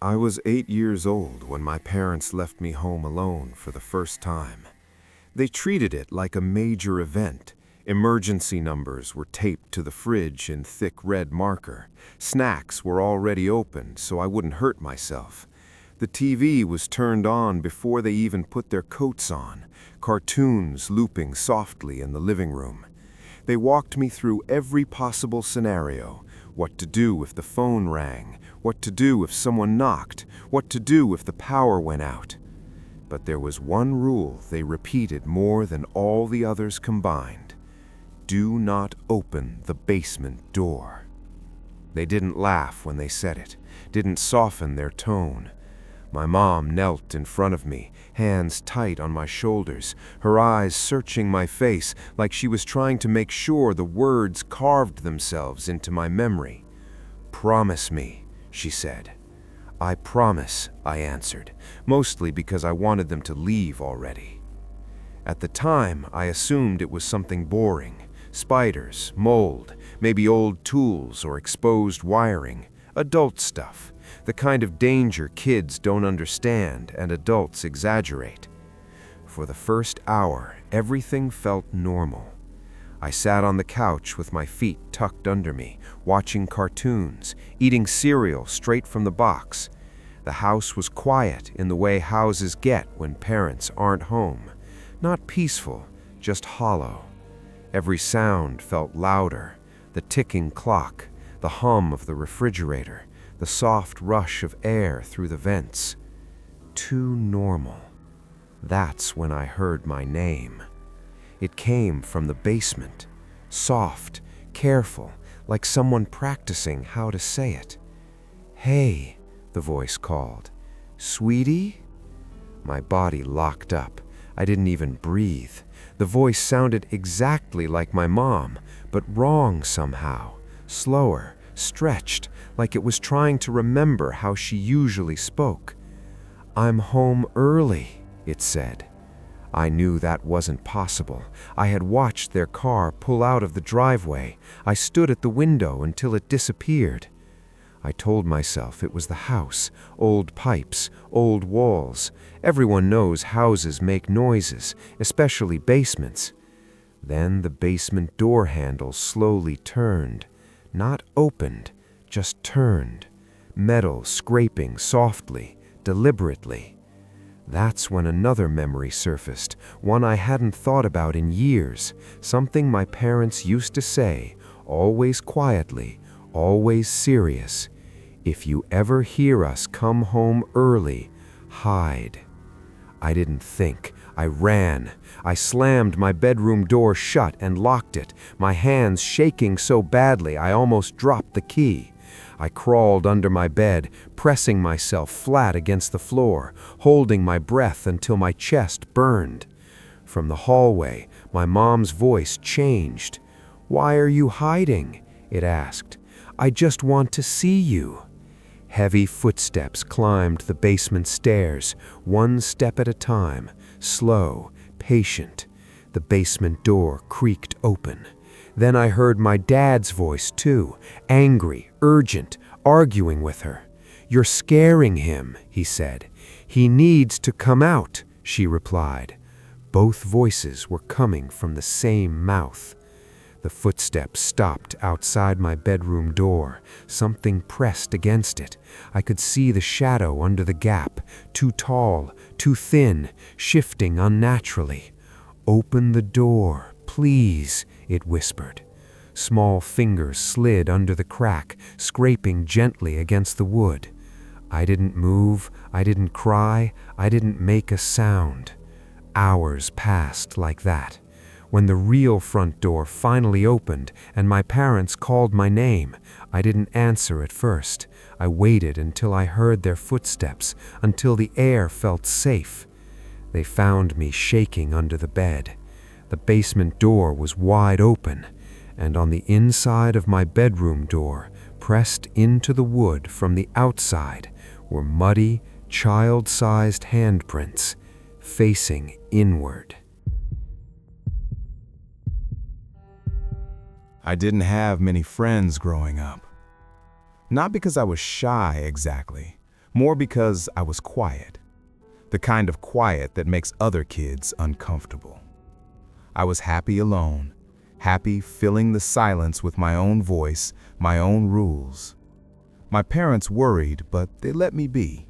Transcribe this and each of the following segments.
I was 8 years old when my parents left me home alone for the first time. They treated it like a major event. Emergency numbers were taped to the fridge in thick red marker. Snacks were already opened so I wouldn't hurt myself. The TV was turned on before they even put their coats on, cartoons looping softly in the living room. They walked me through every possible scenario: what to do if the phone rang, what to do if someone knocked, what to do if the power went out. But there was one rule they repeated more than all the others combined: do not open the basement door. They didn't laugh when they said it, didn't soften their tone. My mom knelt in front of me, hands tight on my shoulders, her eyes searching my face like she was trying to make sure the words carved themselves into my memory. "Promise me," she said. "I promise," I answered, mostly because I wanted them to leave already. At the time, I assumed it was something boring: spiders, mold, maybe old tools or exposed wiring, adult stuff, the kind of danger kids don't understand and adults exaggerate. For the first hour, everything felt normal. I sat on the couch with my feet tucked under me, watching cartoons, eating cereal straight from the box. The house was quiet in the way houses get when parents aren't home. Not peaceful, just hollow. Every sound felt louder: the ticking clock, the hum of the refrigerator, the soft rush of air through the vents. Too normal. That's when I heard my name. It came from the basement, soft, careful, like someone practicing how to say it. "Hey," the voice called. "Sweetie?" My body locked up. I didn't even breathe. The voice sounded exactly like my mom, but wrong somehow, slower, stretched, like it was trying to remember how she usually spoke. "I'm home early," it said. I knew that wasn't possible. I had watched their car pull out of the driveway. I stood at the window until it disappeared. I told myself it was the house, old pipes, old walls. Everyone knows houses make noises, especially basements. Then the basement door handle slowly turned. Not opened, just turned. Metal scraping softly, deliberately. That's when another memory surfaced, one I hadn't thought about in years, something my parents used to say, always quietly, always serious: "If you ever hear us come home early, hide." I didn't think. I ran. I slammed my bedroom door shut and locked it, my hands shaking so badly I almost dropped the key. I crawled under my bed, pressing myself flat against the floor, holding my breath until my chest burned. From the hallway, my mom's voice changed. "Why are you hiding?" it asked. "I just want to see you." Heavy footsteps climbed the basement stairs, one step at a time, slow, patient. The basement door creaked open. Then I heard my dad's voice too, angry, urgent, arguing with her. "You're scaring him," he said. "He needs to come out," she replied. Both voices were coming from the same mouth. The footsteps stopped outside my bedroom door. Something pressed against it. I could see the shadow under the gap, too tall, too thin, shifting unnaturally. "Open the door, please," it whispered. Small fingers slid under the crack, scraping gently against the wood. I didn't move, I didn't cry, I didn't make a sound. Hours passed like that. When the real front door finally opened and my parents called my name, I didn't answer at first. I waited until I heard their footsteps, until the air felt safe. They found me shaking under the bed. The basement door was wide open, and on the inside of my bedroom door, pressed into the wood from the outside, were muddy, child-sized handprints, facing inward. I didn't have many friends growing up. Not because I was shy exactly, more because I was quiet, the kind of quiet that makes other kids uncomfortable. I was happy alone, happy filling the silence with my own voice, my own rules. My parents worried, but they let me be.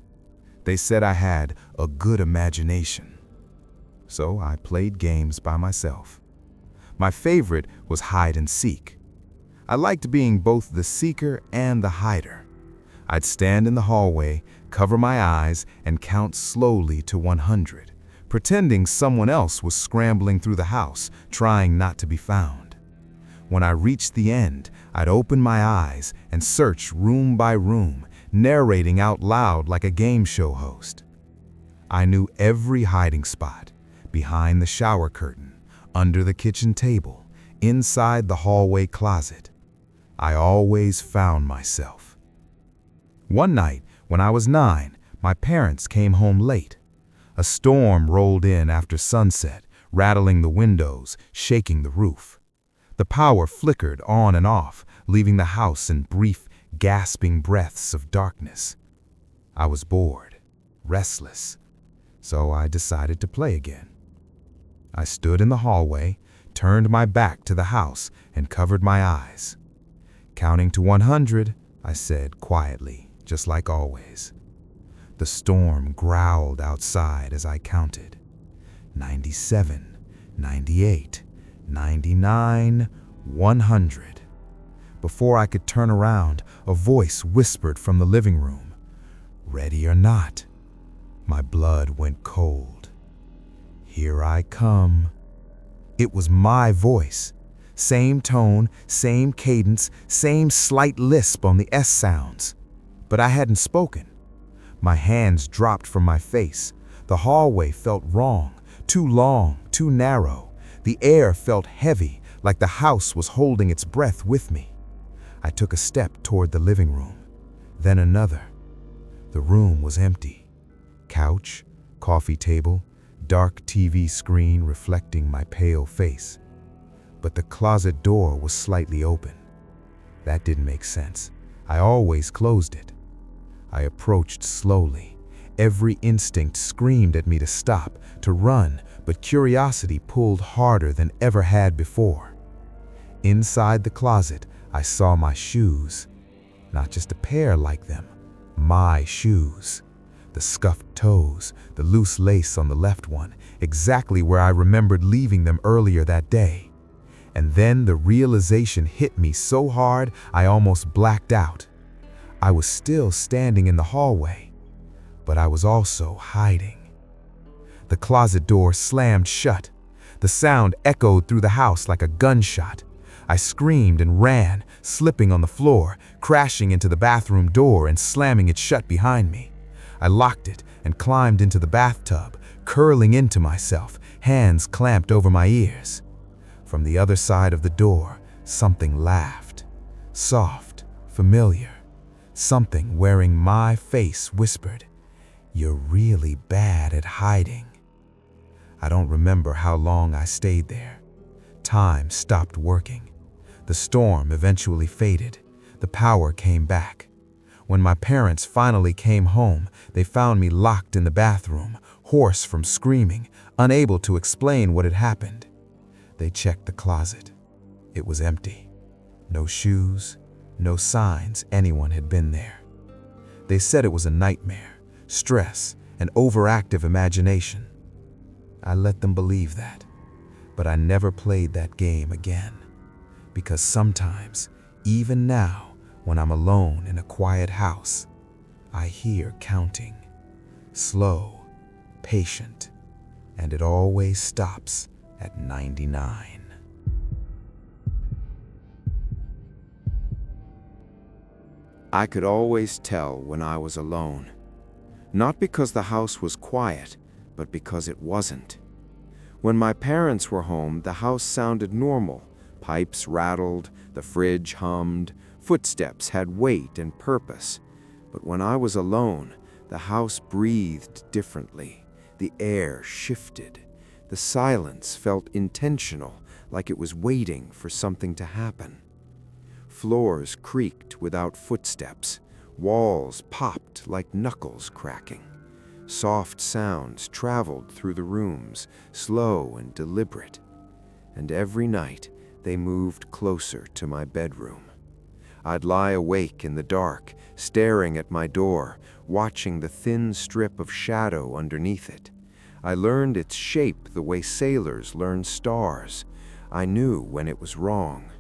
They said I had a good imagination. So I played games by myself. My favorite was hide and seek. I liked being both the seeker and the hider. I'd stand in the hallway, cover my eyes, and count slowly to 100, pretending someone else was scrambling through the house, trying not to be found. When I reached the end, I'd open my eyes and search room by room, narrating out loud like a game show host. I knew every hiding spot, behind the shower curtain, under the kitchen table, inside the hallway closet. I always found myself. One night, when I was 9, my parents came home late. A storm rolled in after sunset, rattling the windows, shaking the roof. The power flickered on and off, leaving the house in brief, gasping breaths of darkness. I was bored, restless, so I decided to play again. I stood in the hallway, turned my back to the house, and covered my eyes. Counting to 100, I said quietly, just like always. The storm growled outside as I counted. 97, 98, 99, 100. Before I could turn around, a voice whispered from the living room, "Ready or not?" My blood went cold. "Here I come." It was my voice. Same tone, same cadence, same slight lisp on the S sounds. But I hadn't spoken. My hands dropped from my face. The hallway felt wrong, too long, too narrow. The air felt heavy, like the house was holding its breath with me. I took a step toward the living room, then another. The room was empty. Couch, coffee table, dark TV screen reflecting my pale face. But the closet door was slightly open. That didn't make sense. I always closed it. I approached slowly. Every instinct screamed at me to stop, to run, but curiosity pulled harder than ever had before. Inside the closet, I saw my shoes. Not just a pair like them, my shoes. The scuffed toes, the loose lace on the left one, exactly where I remembered leaving them earlier that day. And then the realization hit me so hard I almost blacked out. I was still standing in the hallway, but I was also hiding. The closet door slammed shut. The sound echoed through the house like a gunshot. I screamed and ran, slipping on the floor, crashing into the bathroom door and slamming it shut behind me. I locked it and climbed into the bathtub, curling into myself, hands clamped over my ears. From the other side of the door, something laughed. Soft, familiar. Something wearing my face whispered, "You're really bad at hiding." I don't remember how long I stayed there. Time stopped working. The storm eventually faded. The power came back. When my parents finally came home, they found me locked in the bathroom, hoarse from screaming, unable to explain what had happened. They checked the closet. It was empty. No shoes, no signs anyone had been there. They said it was a nightmare, stress, and overactive imagination. I let them believe that, but I never played that game again. Because sometimes, even now, when I'm alone in a quiet house, I hear counting. Slow, patient, and it always stops at 99. I could always tell when I was alone. Not because the house was quiet, but because it wasn't. When my parents were home, the house sounded normal. Pipes rattled, the fridge hummed, footsteps had weight and purpose. But when I was alone, the house breathed differently. The air shifted. The silence felt intentional, like it was waiting for something to happen. Floors creaked without footsteps. Walls popped like knuckles cracking. Soft sounds traveled through the rooms, slow and deliberate. And every night, they moved closer to my bedroom. I'd lie awake in the dark, staring at my door, watching the thin strip of shadow underneath it. I learned its shape the way sailors learn stars. I knew when it was wrong.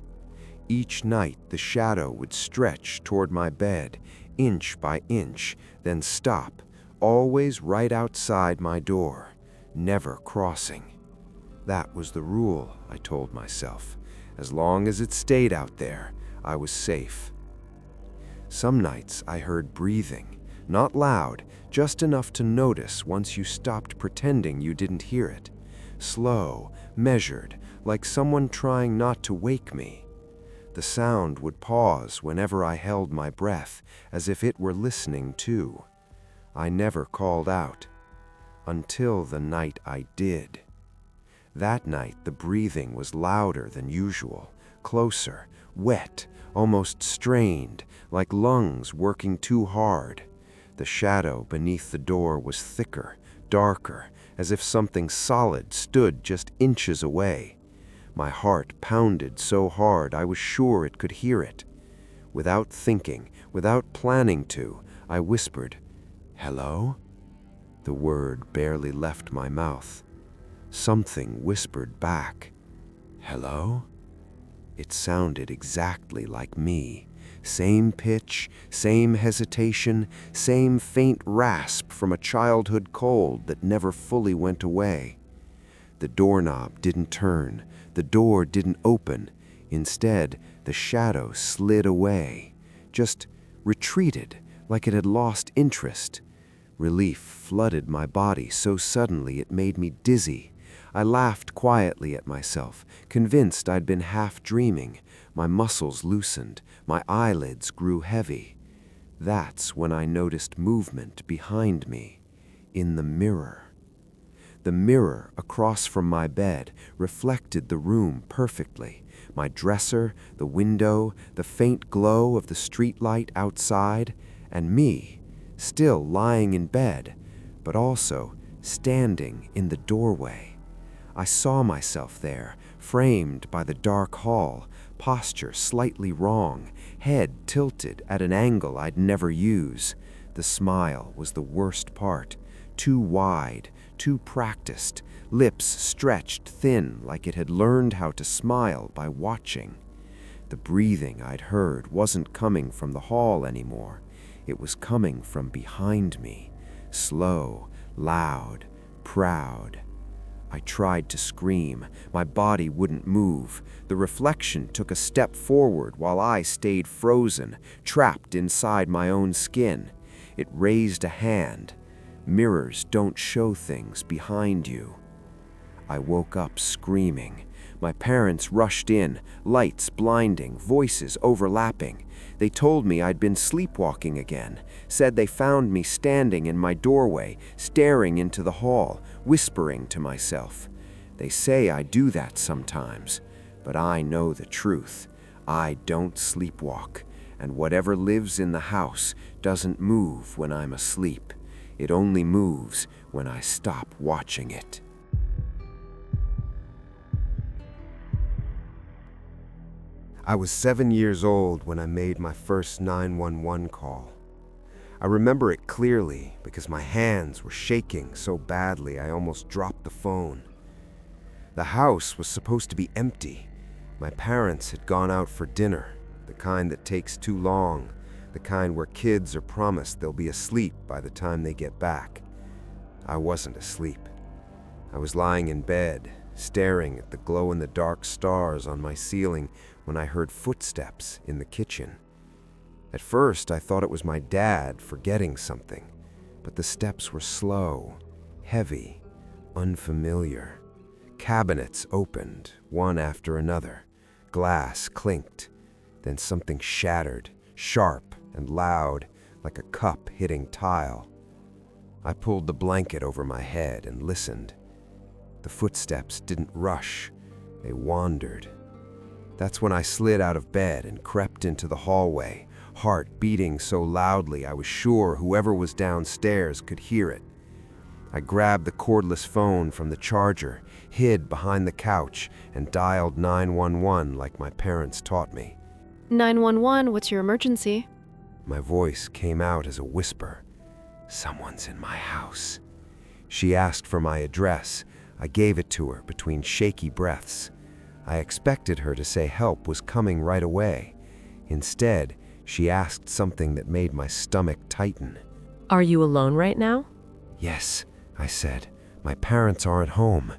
Each night, the shadow would stretch toward my bed, inch by inch, then stop, always right outside my door, never crossing. That was the rule, I told myself. As long as it stayed out there, I was safe. Some nights I heard breathing, not loud, just enough to notice once you stopped pretending you didn't hear it. Slow, measured, like someone trying not to wake me. The sound would pause whenever I held my breath, as if it were listening too. I never called out, until the night I did. That night the breathing was louder than usual, closer, wet, almost strained, like lungs working too hard. The shadow beneath the door was thicker, darker, as if something solid stood just inches away. My heart pounded so hard I was sure it could hear it. Without thinking, without planning to, I whispered, "Hello?" The word barely left my mouth. Something whispered back, "Hello?" It sounded exactly like me. Same pitch, same hesitation, same faint rasp from a childhood cold that never fully went away. The doorknob didn't turn, the door didn't open. Instead, the shadow slid away, just retreated like it had lost interest. Relief flooded my body so suddenly it made me dizzy. I laughed quietly at myself, convinced I'd been half dreaming. My muscles loosened, my eyelids grew heavy. That's when I noticed movement behind me, in the mirror. The mirror across from my bed reflected the room perfectly. My dresser, the window, the faint glow of the streetlight outside, and me, still lying in bed, but also standing in the doorway. I saw myself there, framed by the dark hall, posture slightly wrong, head tilted at an angle I'd never use. The smile was the worst part, too wide, too practiced, lips stretched thin like it had learned how to smile by watching. The breathing I'd heard wasn't coming from the hall anymore. It was coming from behind me, slow, loud, proud. I tried to scream. My body wouldn't move. The reflection took a step forward while I stayed frozen, trapped inside my own skin. It raised a hand. Mirrors don't show things behind you. I woke up screaming. My parents rushed in, lights blinding, voices overlapping. They told me I'd been sleepwalking again, said they found me standing in my doorway, staring into the hall, whispering to myself. They say I do that sometimes, but I know the truth. I don't sleepwalk, and whatever lives in the house doesn't move when I'm asleep. It only moves when I stop watching it. I was 7 years old when I made my first 911 call. I remember it clearly because my hands were shaking so badly I almost dropped the phone. The house was supposed to be empty. My parents had gone out for dinner, the kind that takes too long, the kind where kids are promised they'll be asleep by the time they get back. I wasn't asleep. I was lying in bed, staring at the glow-in-the-dark stars on my ceiling when I heard footsteps in the kitchen. At first, I thought it was my dad forgetting something, but the steps were slow, heavy, unfamiliar. Cabinets opened, one after another. Glass clinked. Then something shattered, sharp and loud, like a cup hitting tile. I pulled the blanket over my head and listened. The footsteps didn't rush, they wandered. That's when I slid out of bed and crept into the hallway, heart beating so loudly I was sure whoever was downstairs could hear it. I grabbed the cordless phone from the charger, hid behind the couch, and dialed 911 like my parents taught me. 911, what's your emergency? My voice came out as a whisper. Someone's in my house. She asked for my address. I gave it to her between shaky breaths. I expected her to say help was coming right away. Instead, she asked something that made my stomach tighten. Are you alone right now? Yes, I said. My parents aren't home.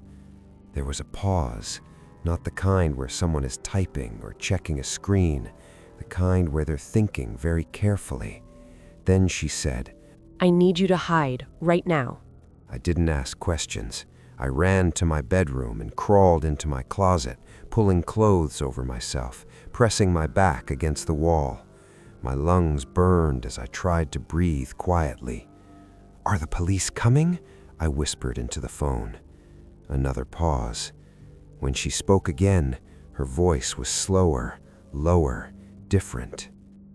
There was a pause, not the kind where someone is typing or checking a screen, the kind where they're thinking very carefully. Then she said, I need you to hide right now. I didn't ask questions. I ran to my bedroom and crawled into my closet, pulling clothes over myself, pressing my back against the wall. My lungs burned as I tried to breathe quietly. Are the police coming? I whispered into the phone. Another pause. When she spoke again, her voice was slower, lower, different.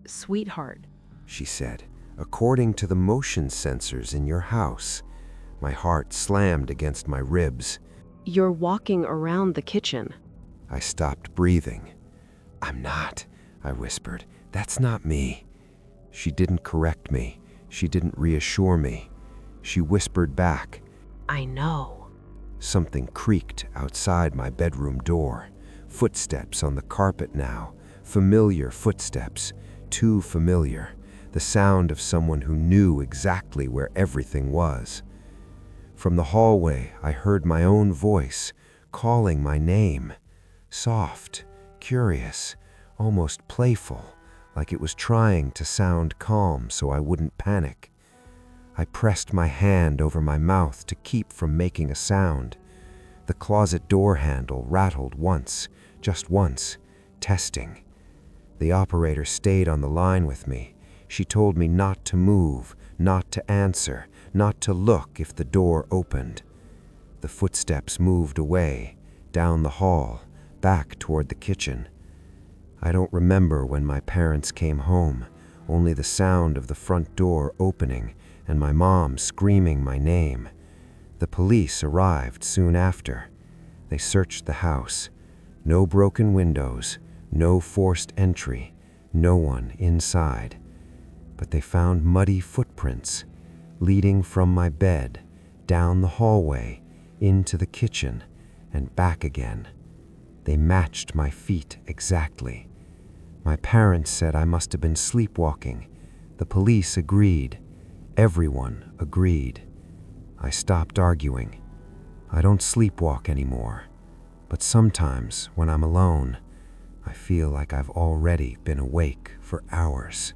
Sweetheart, She said, according to the motion sensors in your house. My heart slammed against my ribs. you're walking around the kitchen. I stopped breathing. I'm not, I whispered. That's not me. She didn't correct me. She didn't reassure me. She whispered back. I know. Something creaked outside my bedroom door. Footsteps on the carpet now. Familiar footsteps. Too familiar. The sound of someone who knew exactly where everything was. From the hallway, I heard my own voice, calling my name. Soft, curious, almost playful, like it was trying to sound calm so I wouldn't panic. I pressed my hand over my mouth to keep from making a sound. The closet door handle rattled once, just once, testing. The operator stayed on the line with me. She told me not to move, not to answer, not to look if the door opened. The footsteps moved away, down the hall, back toward the kitchen. I don't remember when my parents came home, only the sound of the front door opening and my mom screaming my name. The police arrived soon after. They searched the house. No broken windows, no forced entry, no one inside. But they found muddy footprints leading from my bed, down the hallway, into the kitchen, and back again. They matched my feet exactly. My parents said I must have been sleepwalking. The police agreed. Everyone agreed. I stopped arguing. I don't sleepwalk anymore, but sometimes when I'm alone, I feel like I've already been awake for hours.